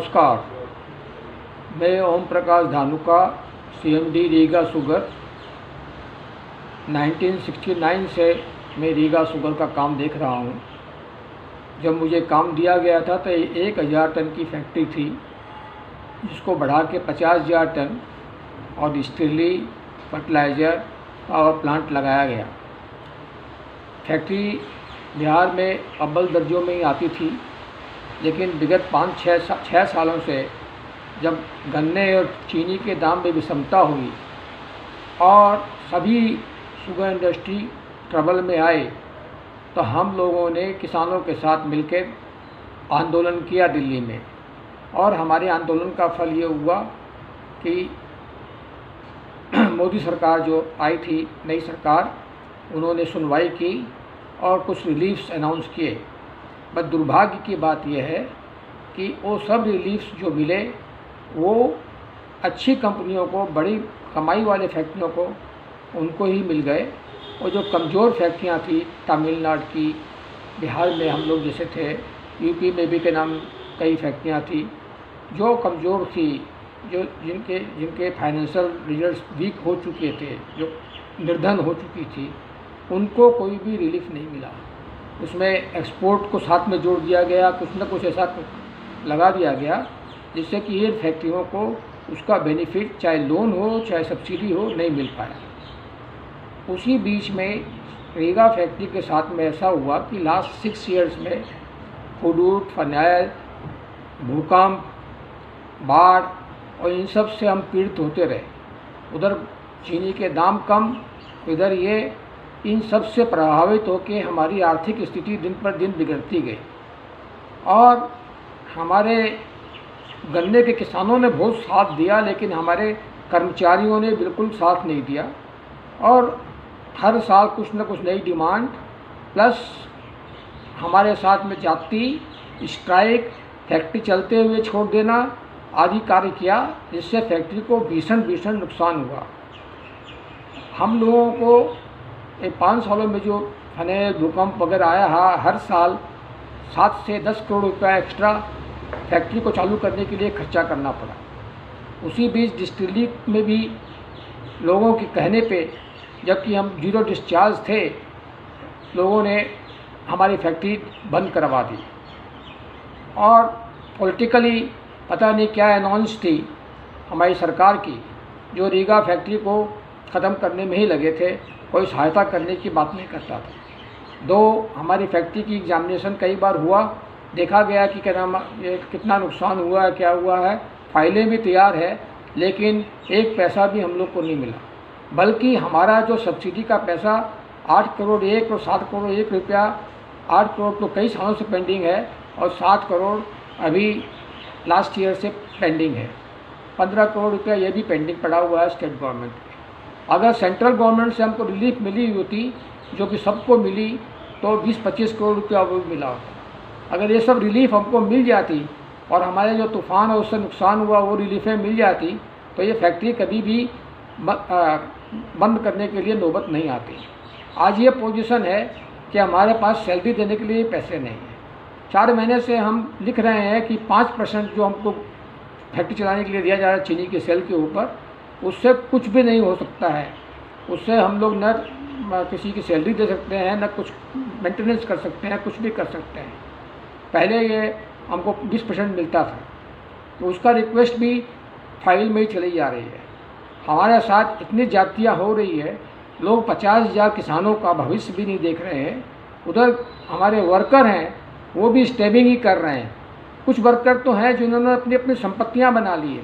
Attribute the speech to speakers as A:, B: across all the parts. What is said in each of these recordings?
A: नमस्कार, मैं Om Prakash Dhanuka, CMD Riga sugar. 1969 से मैं रीगा शुगर का काम देख रहा हूँ। जब मुझे काम दिया गया था तो 1000 टन की फैक्ट्री थी, जिसको बढ़ा के 50,000 टन और डिस्टिलरी, फर्टिलाइज़र, पावर प्लांट लगाया गया। फैक्ट्री बिहार में अव्वल दर्जों में ही आती थी, लेकिन विगत 5-6 सालों से जब गन्ने और चीनी के दाम में विषमता हुई और सभी शुगर इंडस्ट्री ट्रबल में आए, तो हम लोगों ने किसानों के साथ मिलकर आंदोलन किया दिल्ली में। और हमारे आंदोलन का फल ये हुआ कि मोदी सरकार जो आई थी, नई सरकार, उन्होंने सुनवाई की और कुछ रिलीफ्स अनाउंस किए। बट दुर्भाग्य की बात यह है कि वो सब रिलीफ्स जो मिले वो अच्छी कंपनियों को, बड़ी कमाई वाले फैक्ट्रियों को, उनको ही मिल गए। और जो कमज़ोर फैक्ट्रियां थी, तमिलनाडु की, बिहार में हम लोग जैसे थे, यूपी में भी के नाम कई फैक्ट्रियां थी जो कमज़ोर थी, जो जिनके फाइनेंशियल रिजल्ट्स वीक हो चुके थे, जो निर्धन हो चुकी थी, उनको कोई भी रिलीफ नहीं मिला। उसमें एक्सपोर्ट को साथ में जोड़ दिया गया, कुछ न कुछ ऐसा लगा दिया गया जिससे कि ये फैक्ट्रियों को उसका बेनिफिट, चाहे लोन हो चाहे सब्सिडी हो, नहीं मिल पाया। उसी बीच में रीगा फैक्ट्री के साथ में ऐसा हुआ कि लास्ट 6 ईयर्स में हुडूद, फनाइल, भूकंप, बाढ़ और इन सब से हम पीड़ित होते रहे। उधर चीनी के दाम कम, इधर ये, इन सब से प्रभावित होकर हमारी आर्थिक स्थिति दिन पर दिन बिगड़ती गई। और हमारे गन्ने के किसानों ने बहुत साथ दिया, लेकिन हमारे कर्मचारियों ने बिल्कुल साथ नहीं दिया। और हर साल कुछ न कुछ नई डिमांड, प्लस हमारे साथ में जाति, स्ट्राइक, फैक्ट्री चलते हुए छोड़ देना आदि कार्य किया, जिससे फैक्ट्री को भीषण नुकसान हुआ। हम लोगों को 5 सालों में जो फनेल, भूकंप वगैरह आया है, हर साल 7 से 10 करोड़ रुपया एक्स्ट्रा फैक्ट्री को चालू करने के लिए खर्चा करना पड़ा। उसी बीच डिस्टिलरी में भी लोगों के कहने पे, जबकि हम जीरो डिस्चार्ज थे, लोगों ने हमारी फैक्ट्री बंद करवा दी। और पॉलिटिकली पता नहीं क्या अनाउंस थी हमारी सरकार की, जो रीगा फैक्ट्री को ख़त्म करने में ही लगे थे, कोई सहायता करने की बात नहीं करता था। हमारी फैक्ट्री की एग्जामिनेशन कई बार हुआ, देखा गया कि क्या नाम, ये कितना नुकसान हुआ है, क्या हुआ है, फाइलें भी तैयार है, लेकिन एक पैसा भी हम लोग को नहीं मिला। बल्कि हमारा जो सब्सिडी का पैसा 8 करोड़ 1 और 7 करोड़ 1 रुपया, 8 करोड़ तो कई सालों से पेंडिंग है और 7 करोड़ अभी लास्ट ईयर से पेंडिंग है। 15 करोड़ रुपया ये भी पेंडिंग पड़ा हुआ है स्टेट गवर्नमेंट के। अगर सेंट्रल गवर्नमेंट से हमको रिलीफ मिली होती, जो कि सबको मिली, तो 20-25 करोड़ रुपया वो मिला होता। अगर ये सब रिलीफ हमको मिल जाती और हमारे जो तूफ़ान और उससे नुकसान हुआ वो रिलीफें मिल जाती, तो ये फैक्ट्री कभी भी बंद करने के लिए नौबत नहीं आती। आज ये पोजीशन है कि हमारे पास सैलरी देने के लिए पैसे नहीं हैं। 4 महीने से हम लिख रहे हैं कि 5% जो हमको फैक्ट्री चलाने के लिए दिया जा रहा है चीनी के सेल के ऊपर, उससे कुछ भी नहीं हो सकता है। उससे हम लोग न किसी की सैलरी दे सकते हैं, न कुछ मेंटेनेंस कर सकते हैं, कुछ भी कर सकते हैं। पहले ये हमको 20% मिलता था, तो उसका रिक्वेस्ट भी फाइल में ही चली जा रही है। हमारे साथ इतनी जातियाँ हो रही है, लोग 50,000 किसानों का भविष्य भी नहीं देख रहे हैं। उधर हमारे वर्कर हैं, वो भी स्टेबिंग ही कर रहे हैं। कुछ वर्कर तो हैं जिन्होंने अपनी अपनी संपत्तियाँ बना ली है,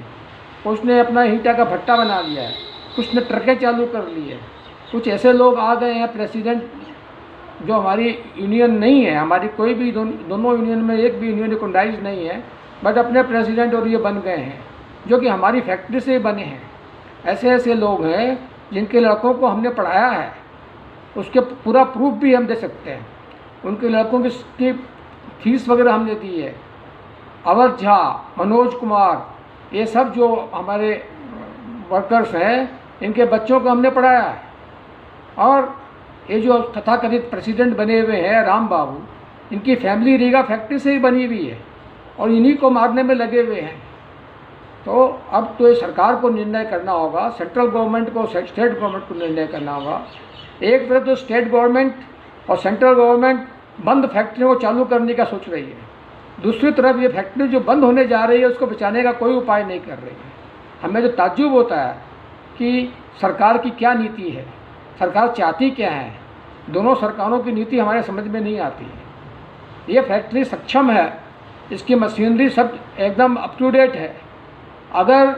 A: कुछ ने अपना ईंटा का भट्टा बना लिया है, कुछ ने ट्रकें चालू कर ली है। कुछ ऐसे लोग आ गए हैं, प्रेसिडेंट, जो हमारी यूनियन नहीं है, हमारी कोई भी दोनों यूनियन में एक भी यूनियन रिकॉग्नाइज नहीं है, बट अपने प्रेसिडेंट और ये बन गए हैं, जो कि हमारी फैक्ट्री से बने हैं। ऐसे ऐसे लोग हैं जिनके लड़कों को हमने पढ़ाया है, उसके पूरा प्रूफ भी हम दे सकते हैं। उनके लड़कों की फीस वगैरह हमने दी है। अवध झा, मनोज कुमार, ये सब जो हमारे वर्कर्स हैं, इनके बच्चों को हमने पढ़ाया है। और ये जो तथाकथित प्रेसिडेंट बने हुए हैं राम बाबू, इनकी फैमिली रीगा फैक्ट्री से ही बनी हुई है। और इन्हीं को मारने में लगे हुए हैं। तो अब तो ये सरकार को निर्णय करना होगा, सेंट्रल गवर्नमेंट को, स्टेट गवर्नमेंट को निर्णय करना होगा। एक तरफ तो स्टेट गवर्नमेंट और सेंट्रल गवर्नमेंट बंद फैक्ट्रियों को चालू करने का सोच रही है, दूसरी तरफ ये फैक्ट्री जो बंद होने जा रही है उसको बचाने का कोई उपाय नहीं कर रही है। हमें तो ताज्जुब होता है कि सरकार की क्या नीति है, सरकार चाहती क्या है। दोनों सरकारों की नीति हमारे समझ में नहीं आती है। ये फैक्ट्री सक्षम है, इसकी मशीनरी सब एकदम अप टू डेट है। अगर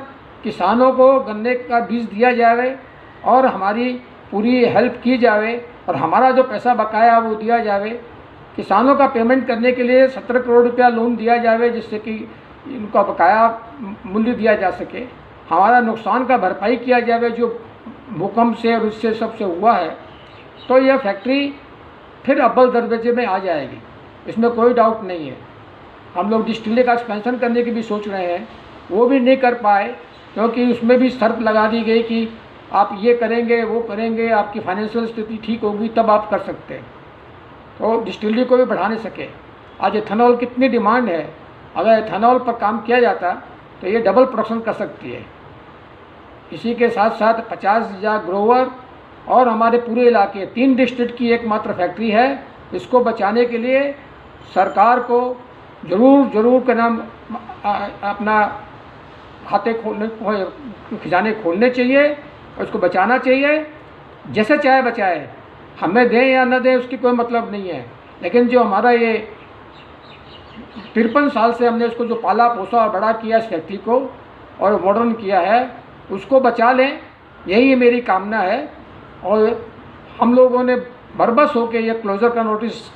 A: किसानों को गन्ने का बीज दिया जाए और हमारी पूरी हेल्प की जाए और हमारा जो पैसा बकाया वो दिया जाए, किसानों का पेमेंट करने के लिए 17 करोड़ रुपया लोन दिया जाए जिससे कि इनका बकाया मूल्य दिया जा सके, हमारा नुकसान का भरपाई किया जाए जो भूकंप से और इससे सबसे हुआ है, तो यह फैक्ट्री फिर अव्वल दर्जे में आ जाएगी, इसमें कोई डाउट नहीं है। हम लोग डिस्टिलरी का एक्सपेंशन करने की भी सोच रहे हैं, वो भी नहीं कर पाए क्योंकि उसमें भी शर्त लगा दी गई कि आप ये करेंगे वो करेंगे, आपकी फाइनेंशियल स्थिति ठीक होगी तब आप कर सकते हैं। तो डिस्टिलरी को भी बढ़ा नहीं सके। आज एथेनॉल कितनी डिमांड है, अगर एथेनॉल पर काम किया जाता तो ये डबल प्रोडक्शन कर सकती है। इसी के साथ साथ 50,000 ग्रोवर और हमारे पूरे इलाके 3 डिस्ट्रिक्ट की एकमात्र फैक्ट्री है। इसको बचाने के लिए सरकार को ज़रूर का नाम अपना खाते खजाने खोलने चाहिए और इसको बचाना चाहिए। जैसे चाहे बचाए, हमें दें या न दें उसकी कोई मतलब नहीं है, लेकिन जो हमारा ये 53 साल से हमने इसको जो पाला पोसा और बड़ा किया इस फैक्ट्री को और मॉडर्न किया है, उसको बचा लें, यही मेरी कामना है। और हम लोगों ने बरबस होकर ये क्लोज़र का नोटिस